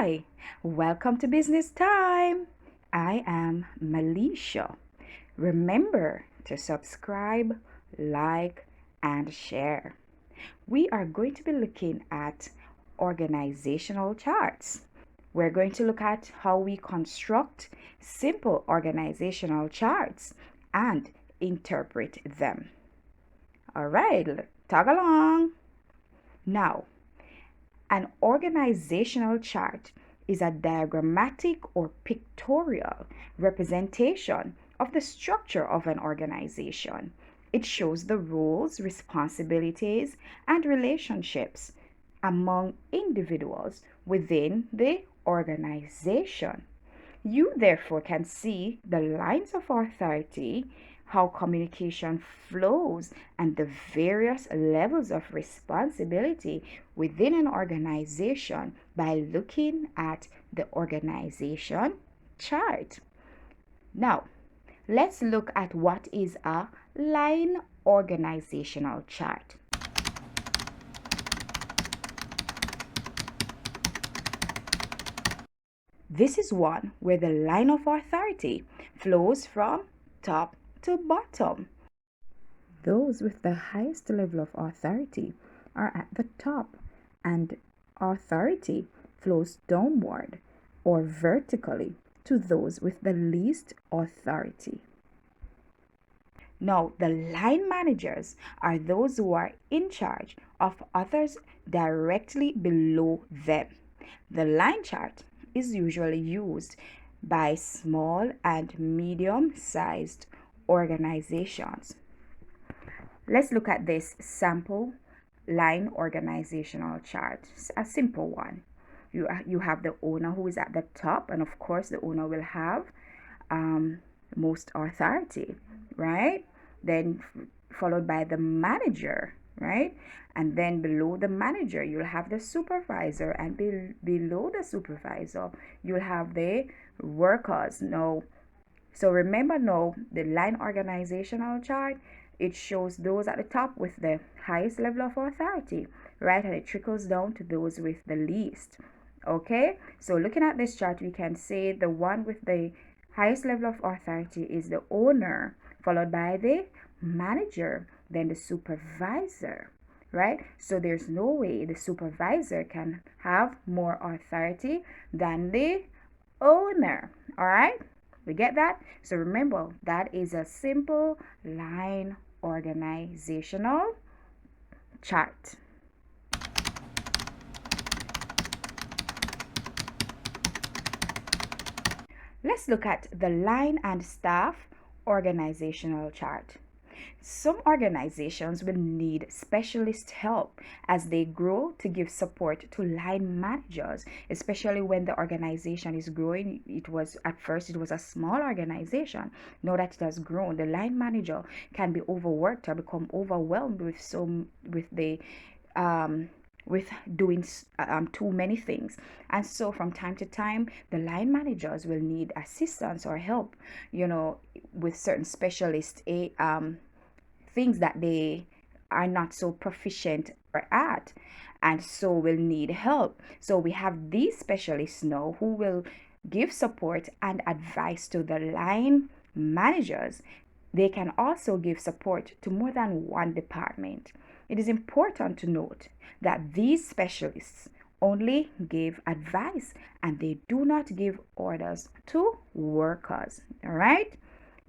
Hi, welcome to Business Time. I am Malisha. Remember to subscribe, like, and share. We are going to be looking at organizational charts. We're going to look at how we construct simple organizational charts and interpret them. All right, tag along. Now, an organizational chart is a diagrammatic or pictorial representation of the structure of an organization. It shows the roles, responsibilities, and relationships among individuals within the organization. You therefore can see the lines of authority, how communication flows, and the various levels of responsibility within an organization by looking at the organization chart. Now, let's look at what is a line organizational chart. This is one where the line of authority flows from top to bottom. Those with the highest level of authority are at the top, and authority flows downward or vertically to those with the least authority. Now, the line managers are those who are in charge of others directly below them. The line chart is usually used by small and medium-sized organizations. Let's look at this sample line organizational chart. It's a simple one. You have the owner who is at the top, and of course the owner will have most authority, right? Then followed by the manager, right? And then below the manager, you'll have the supervisor, and below the supervisor, you'll have the workers. Now, so remember now, the line organizational chart, it shows those at the top with the highest level of authority, right? And it trickles down to those with the least. Okay, so looking at this chart, we can say the one with the highest level of authority is the owner, followed by the manager, then the supervisor, right? So there's no way the supervisor can have more authority than the owner. All right, we get that? So remember, that is a simple line organizational chart. Let's look at the line and staff organizational chart. Some organizations will need specialist help as they grow to give support to line managers, especially when the organization is growing. At first it was a small organization. Now that it has grown, the line manager can be overworked or become overwhelmed with doing too many things, and so from time to time the line managers will need assistance or help, with certain specialist things that they are not so proficient or at, and so will need help. So we have these specialists now who will give support and advice to the line managers. They can also give support to more than one department. It is important to note that these specialists only give advice and they do not give orders to workers. All right.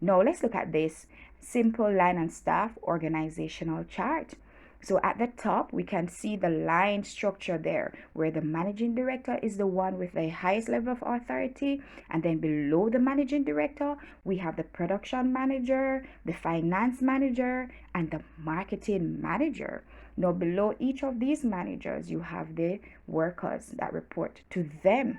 Now let's look at this simple line and staff organizational chart. So at the top, we can see the line structure there, where the managing director is the one with the highest level of authority. And then below the managing director, we have the production manager, the finance manager, and the marketing manager. Now below each of these managers, you have the workers that report to them.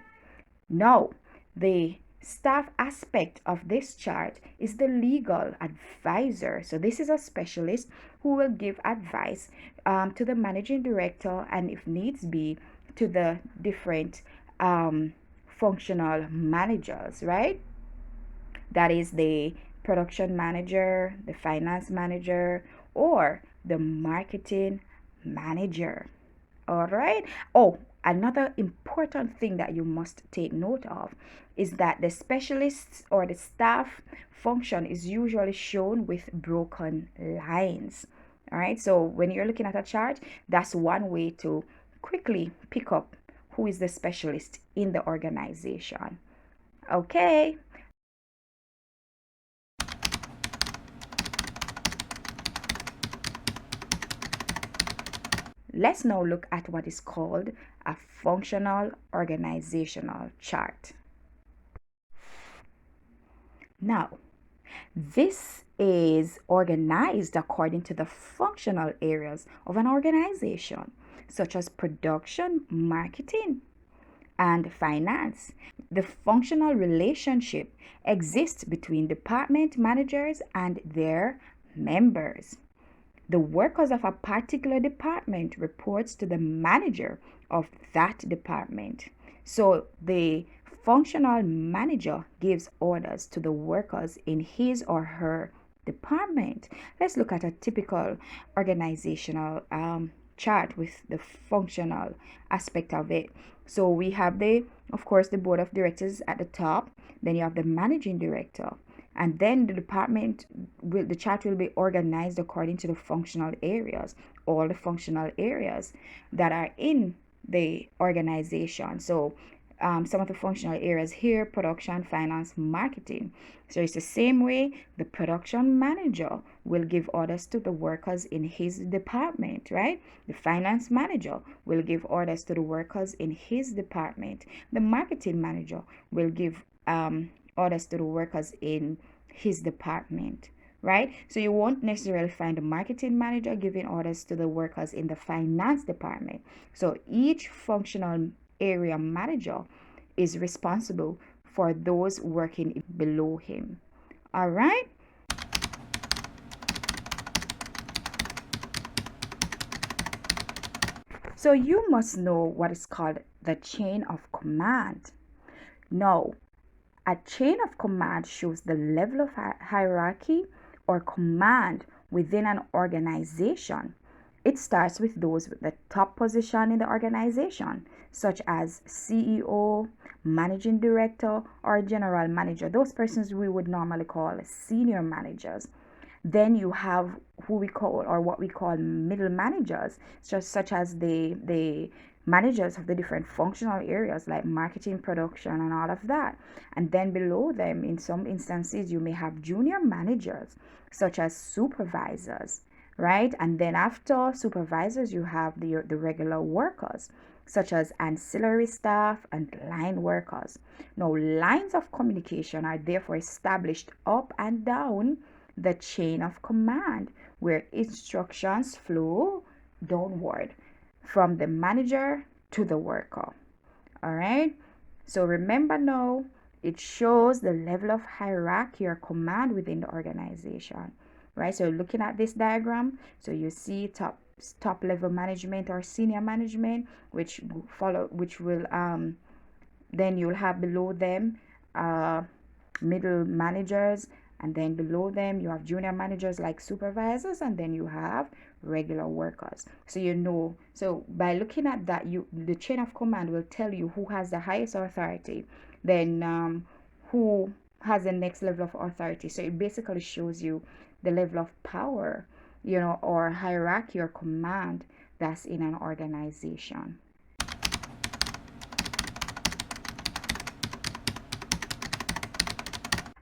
Now, the staff aspect of this chart is the legal advisor. So this is a specialist who will give advice to the managing director, and if needs be, to the different functional managers, right? That is the production manager, the finance manager, or the marketing manager. All right. Oh, Another important thing that you must take note of is that the specialists or the staff function is usually shown with broken lines. All right, so when you're looking at a chart, that's one way to quickly pick up who is the specialist in the organization. Okay. Let's now look at what is called a functional organizational chart. Now, this is organized according to the functional areas of an organization, such as production, marketing, and finance. The functional relationship exists between department managers and their members. The workers of a particular department reports to the manager of that department. So the functional manager gives orders to the workers in his or her department. Let's look at a typical organizational chart with the functional aspect of it. So we have of course, the board of directors at the top. Then you have the managing director, and then the chart will be organized according to the functional areas, all the functional areas that are in the organization. So some of the functional areas here: production, finance, marketing. So it's the same way the production manager will give orders to the workers in his department, right? The finance manager will give orders to the workers in his department. The marketing manager will give orders to the workers in his department, right? So you won't necessarily find the marketing manager giving orders to the workers in the finance department. So each functional area manager is responsible for those working below him. All right. So you must know what is called the chain of command. Now, a chain of command shows the level of hierarchy or command within an organization. It starts with those with the top position in the organization, such as CEO, managing director, or general manager. Those persons we would normally call senior managers. Then you have who we call, or what we call, middle managers, such as the managers of the different functional areas like marketing, production, and all of that. And then below them, in some instances, you may have junior managers, such as supervisors, right? And then after supervisors, you have the regular workers, such as ancillary staff and line workers. Now, lines of communication are therefore established up and down the chain of command, where instructions flow downward from the manager to the worker. All right. So remember now, it shows the level of hierarchy or command within the organization, right? So looking at this diagram, so you see top level management or senior management, which will then you'll have below them middle managers, and then below them you have junior managers like supervisors, and then you have regular workers. So by looking at that, the chain of command will tell you who has the highest authority, then who has the next level of authority. So it basically shows you the level of power, or hierarchy or command that's in an organization.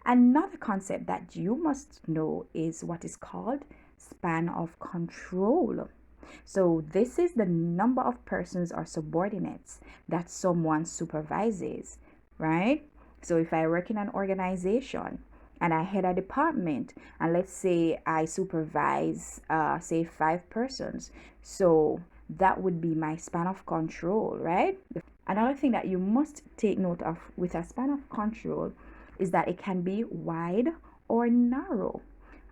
Another concept that you must know is what is called span of control. So this is the number of persons or subordinates that someone supervises, right? So if I work in an organization and I head a department, and let's say I supervise, say 5 persons, so that would be my span of control, right? Another thing that you must take note of with a span of control is that it can be wide or narrow.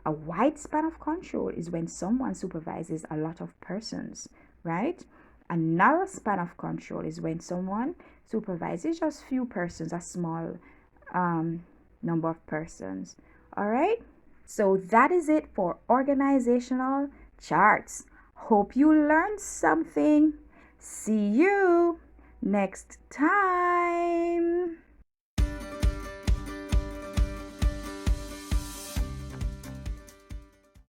A wide span of control is when someone supervises a lot of persons, right? A narrow span of control is when someone supervises just few persons, a small number of persons. All right? So that is it for organizational charts. Hope you learned something. See you next time.